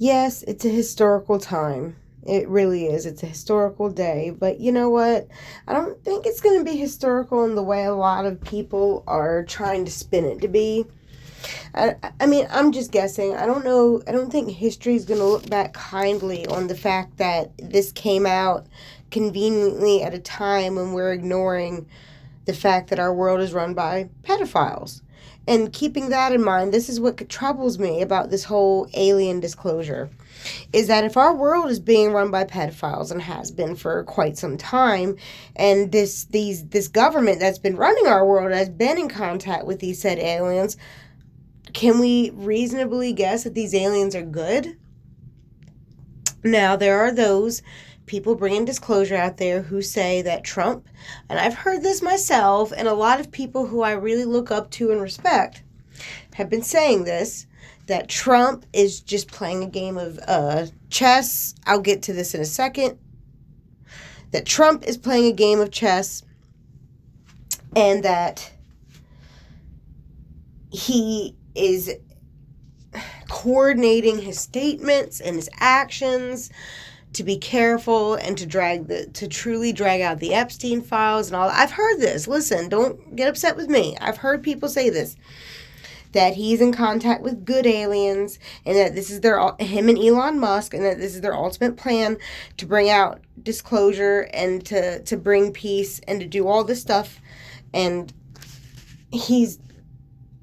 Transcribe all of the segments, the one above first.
Yes, it's a historical time. It really is. It's a historical day. But you know what? I don't think it's going to be historical in the way a lot of people are trying to spin it to be. I mean, I'm just guessing. I don't know. I don't think history is going to look back kindly on the fact that this came out conveniently at a time when we're ignoring the fact that our world is run by pedophiles. And keeping that in mind, this is what troubles me about this whole alien disclosure is that if our world is being run by pedophiles and has been for quite some time, and this government that's been running our world has been in contact with these said aliens, can we reasonably guess that these aliens are good? Now, there are those people bringing disclosure out there who say that Trump, and I've heard this myself, and a lot of people who I really look up to and respect have been saying this, that Trump is just playing a game of chess. I'll get to this in a second. That Trump is playing a game of chess, and that he is coordinating his statements and his actions to be careful and to truly drag out the Epstein files and all. I've heard this. Listen, don't get upset with me. I've heard people say this, that he's in contact with good aliens, and that this is him and Elon Musk, and that this is their ultimate plan to bring out disclosure and to bring peace and to do all this stuff. And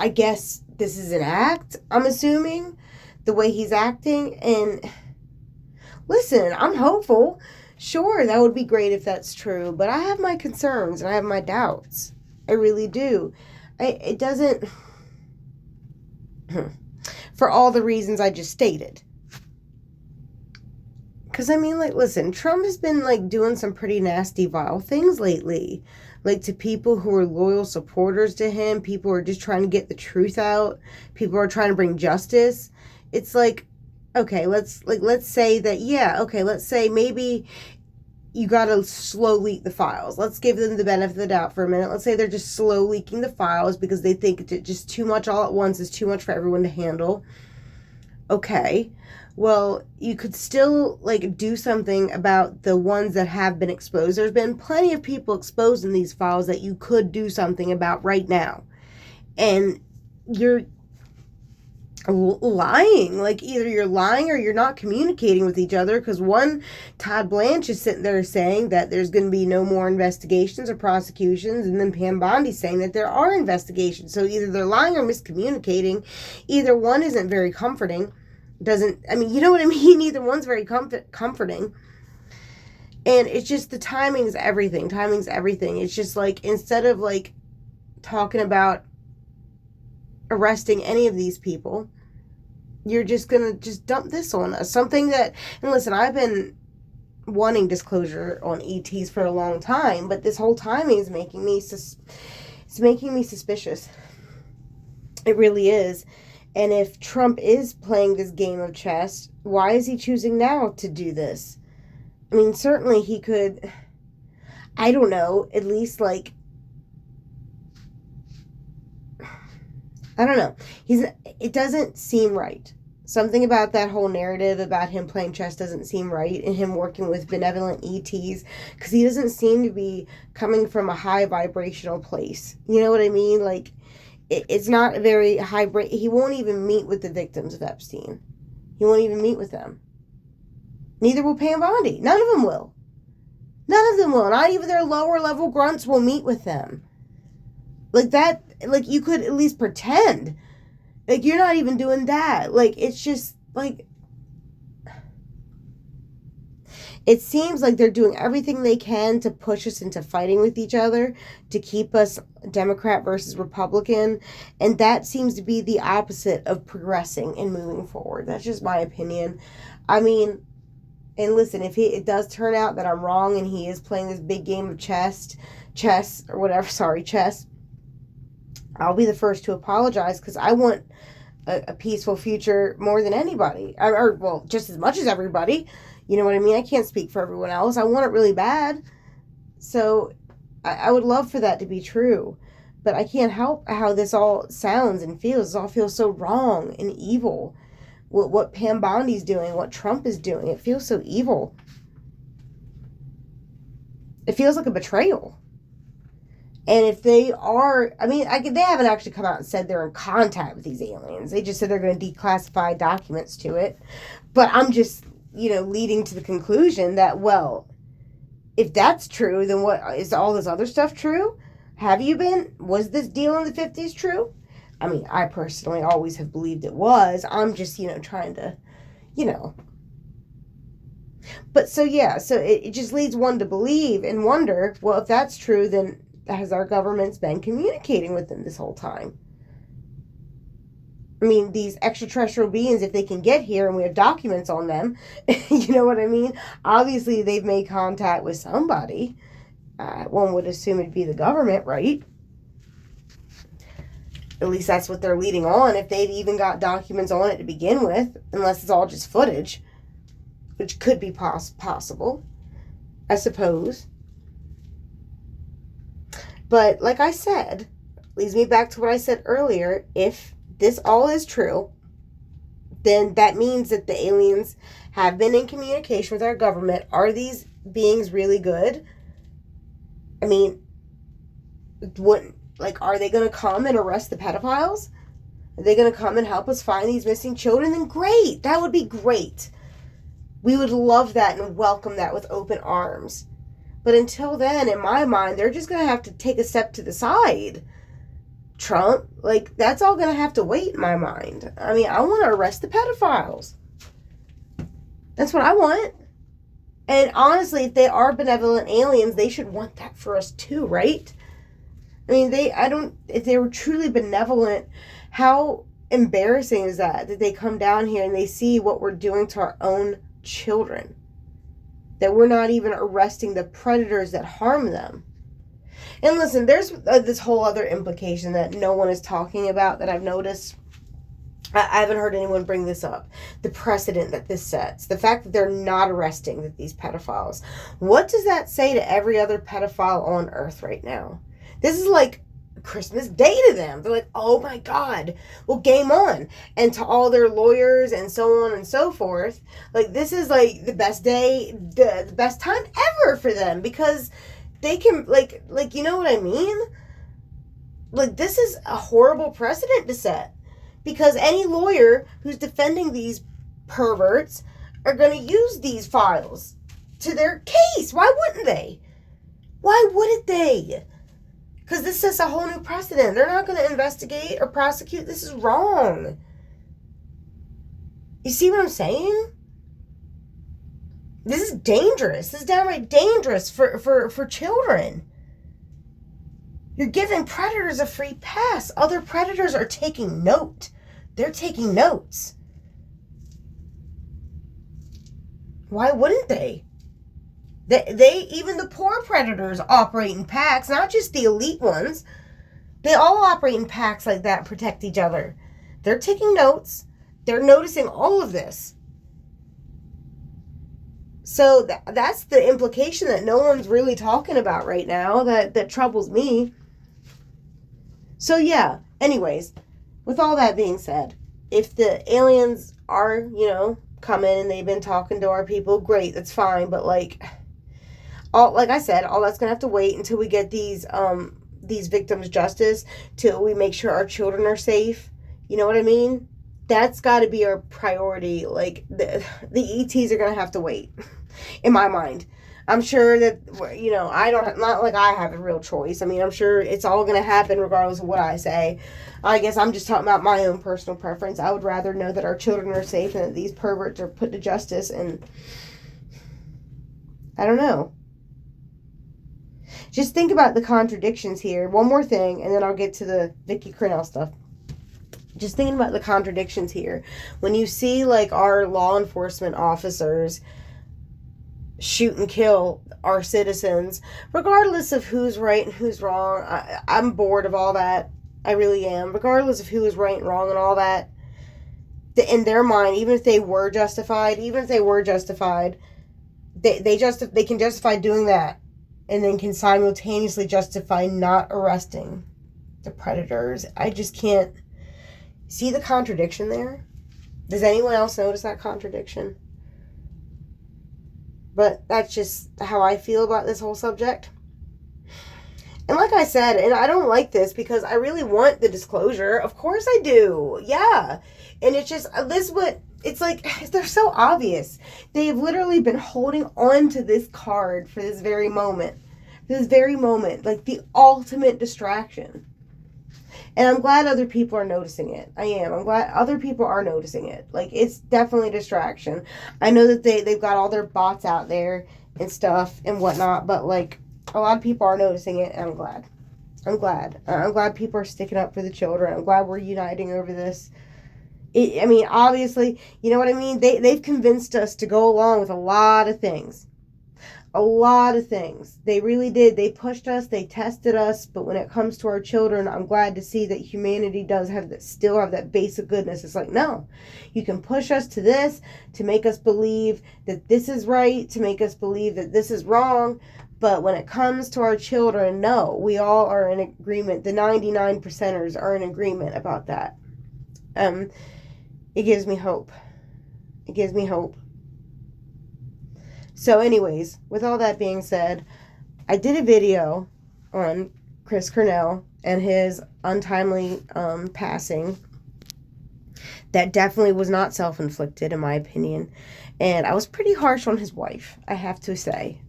I guess this is an act, I'm assuming, the way he's acting. And listen, I'm hopeful. Sure, that would be great if that's true, but I have my concerns and I have my doubts. I really do. It doesn't, for all the reasons I just stated. Because, I mean, listen, Trump has been, doing some pretty nasty, vile things lately. To people who are loyal supporters to him, people who are just trying to get the truth out, people who are trying to bring justice. It's okay, let's say that, yeah, okay, let's say maybe you gotta slow leak the files. Let's give them the benefit of the doubt for a minute. Let's say they're just slow leaking the files because they think it's just too much all at once is too much for everyone to handle. Okay, well, you could still do something about the ones that have been exposed. There's been plenty of people exposed in these files that you could do something about right now, and you're lying. Either you're lying or you're not communicating with each other, because one, Todd Blanche is sitting there saying that there's going to be no more investigations or prosecutions, and then Pam Bondi's saying that there are investigations. So either they're lying or miscommunicating. Either one isn't very comforting. You know what I mean? Either one's very comforting. And it's just, the timing's everything. It's just instead of talking about arresting any of these people, you're just gonna just dump this on us. Something that, and listen, I've been wanting disclosure on ETs for a long time, but this whole timing is making me suspicious. It really is. And if Trump is playing this game of chess, why is he choosing now to do this? I mean, certainly he could, I don't know, at least I don't know. It doesn't seem right. Something about that whole narrative about him playing chess doesn't seem right, and him working with benevolent ETs, because he doesn't seem to be coming from a high vibrational place. You know what I mean? It's not a very high. He won't even meet with the victims of Epstein. He won't even meet with them. Neither will Pam Bondi. None of them will. None of them will. Not even their lower level grunts will meet with them. That, you could at least pretend. You're not even doing that. It's just, it seems like they're doing everything they can to push us into fighting with each other, to keep us Democrat versus Republican, and that seems to be the opposite of progressing and moving forward. That's just my opinion. I mean, and listen, if it does turn out that I'm wrong and he is playing this big game of chess, I'll be the first to apologize, because I want a peaceful future more than anybody. Well, just as much as everybody. You know what I mean? I can't speak for everyone else. I want it really bad. So I would love for that to be true. But I can't help how this all sounds and feels. It all feels so wrong and evil. what Pam Bondi's doing, what Trump is doing. It feels so evil. It feels like a betrayal. And if they are, they haven't actually come out and said they're in contact with these aliens. They just said they're going to declassify documents to it. But I'm just, leading to the conclusion that, well, if that's true, then what is all this other stuff true? Was this deal in the 50s true? I personally always have believed it was. I'm just, trying to, But so it just leads one to believe and wonder, well, if that's true, then has our government's been communicating with them this whole time? These extraterrestrial beings, if they can get here and we have documents on them, you know what I mean? Obviously, they've made contact with somebody. One would assume it'd be the government, right? At least that's what they're leading on, if they've even got documents on it to begin with, unless it's all just footage, which could be possible, I suppose. But like I said, leads me back to what I said earlier. If this all is true, then that means that the aliens have been in communication with our government. Are these beings really good? Are they going to come and arrest the pedophiles? Are they going to come and help us find these missing children? Then great. That would be great. We would love that and welcome that with open arms. But until then, in my mind, they're just going to have to take a step to the side. Trump, that's all going to have to wait in my mind. I want to arrest the pedophiles. That's what I want. And honestly, if they are benevolent aliens, they should want that for us too, right? If they were truly benevolent, how embarrassing is that they come down here and they see what we're doing to our own children? That we're not even arresting the predators that harm them. And listen, there's this whole other implication that no one is talking about that I've noticed. I haven't heard anyone bring this up. The precedent that this sets. The fact that they're not arresting these pedophiles. What does that say to every other pedophile on Earth right now? This is like Christmas Day to them. They're like, oh my God, well, game on. And to all their lawyers and so on and so forth, this is the best day, the best time ever for them, because they can, you know what I mean? This is a horrible precedent to set, because any lawyer who's defending these perverts are going to use these files to their case. Why wouldn't they? Why wouldn't they? Because this sets a whole new precedent. They're not going to investigate or prosecute. This is wrong. You see what I'm saying? This is dangerous. This is downright dangerous for children. You're giving predators a free pass. Other predators are taking note. They're taking notes. Why wouldn't they? They even the poor predators operate in packs, not just the elite ones. They all operate in packs like that, protect each other. They're taking notes. They're noticing all of this. So that's the implication that no one's really talking about right now that troubles me. So yeah, anyways, with all that being said, if the aliens are, coming and they've been talking to our people, great, that's fine. But like I said, all that's gonna have to wait until we get these victims justice, till we make sure our children are safe. You know what I mean? That's got to be our priority. The ETs are gonna have to wait, in my mind. I'm sure that not like I have a real choice. I'm sure it's all gonna happen regardless of what I say. I guess I'm just talking about my own personal preference. I would rather know that our children are safe and that these perverts are put to justice. And I don't know. Just think about the contradictions here. One more thing, and then I'll get to the Vicky Crenell stuff. Just thinking about the contradictions here. When you see, our law enforcement officers shoot and kill our citizens, regardless of who's right and who's wrong, I'm bored of all that. I really am. Regardless of who is right and wrong and all that, in their mind, even if they were justified, they can justify doing that, and then can simultaneously justify not arresting the predators. I just can't see the contradiction there. Does anyone else notice that contradiction? But that's just how I feel about this whole subject. And like I said, and I don't like this because I really want the disclosure. Of course I do. Yeah. And it's just, this what, it's like, they're so obvious. They've literally been holding on to this card for this very moment. This very moment. Like the ultimate distraction. And I'm glad other people are noticing it. I am. I'm glad other people are noticing it. Like, it's definitely a distraction. I know that they've got all their bots out there and stuff and whatnot, but, like, a lot of people are noticing it, and I'm glad. I'm glad. I'm glad people are sticking up for the children. I'm glad we're uniting over this. I mean, obviously, you know what I mean? They've convinced us to go along with a lot of things. A lot of things. They really did. They pushed us, they tested us, but when it comes to our children, I'm glad to see that humanity does have that, still have that basic goodness. It's like, no, you can push us to this to make us believe that this is right, to make us believe that this is wrong, but when it comes to our children, no, we all are in agreement. The 99%ers are in agreement about that. It gives me hope. It gives me hope. So anyways, with all that being said, I did a video on Chris Cornell and his untimely passing that definitely was not self-inflicted, in my opinion. And I was pretty harsh on his wife, I have to say.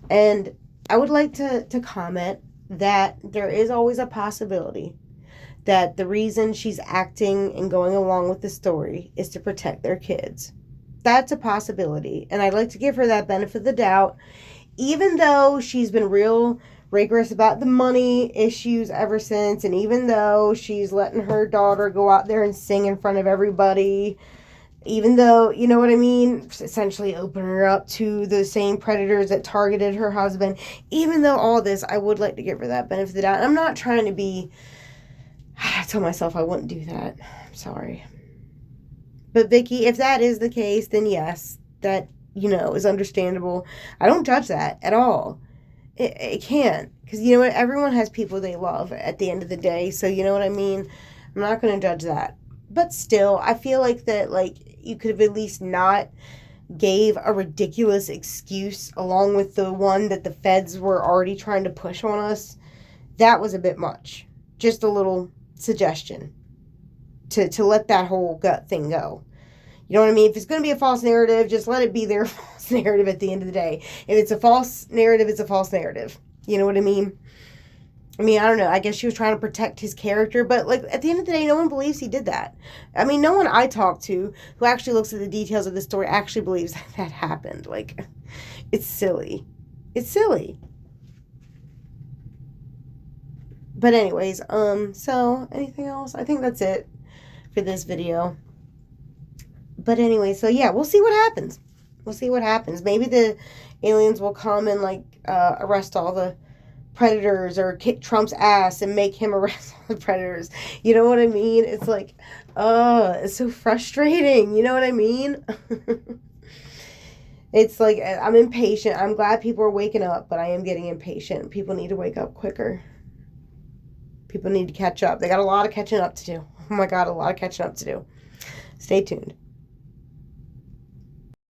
And I would like to comment that there is always a possibility that the reason she's acting and going along with the story is to protect their kids. That's a possibility, and I'd like to give her that benefit of the doubt, even though she's been real rigorous about the money issues ever since, and even though she's letting her daughter go out there and sing in front of everybody, even though, you know what I mean, essentially open her up to the same predators that targeted her husband, even though all this, I would like to give her that benefit of the doubt. And I'm not trying to be, I tell myself I wouldn't do that. I'm sorry. But Vicky, if that is the case, then yes, that, is understandable. I don't judge that at all. It can't. Because you know what? Everyone has people they love at the end of the day. So you know what I mean? I'm not going to judge that. But still, I feel like that, you could have at least not gave a ridiculous excuse along with the one that the feds were already trying to push on us. That was a bit much. Just a little suggestion to let that whole gut thing go. You know what I mean? If it's going to be a false narrative, just let it be their false narrative at the end of the day. If it's a false narrative, it's a false narrative. You know what I mean? I don't know. I guess she was trying to protect his character, but at the end of the day, no one believes he did that. No one I talk to who actually looks at the details of the story actually believes that happened. It's silly. It's silly. But anyways, so anything else? I think that's it for this video. But anyway, so yeah, we'll see what happens. We'll see what happens. Maybe the aliens will come and arrest all the predators or kick Trump's ass and make him arrest all the predators. You know what I mean? It's it's so frustrating. You know what I mean? It's I'm impatient. I'm glad people are waking up, but I am getting impatient. People need to wake up quicker. People need to catch up. They got a lot of catching up to do. Oh my God, a lot of catching up to do. Stay tuned.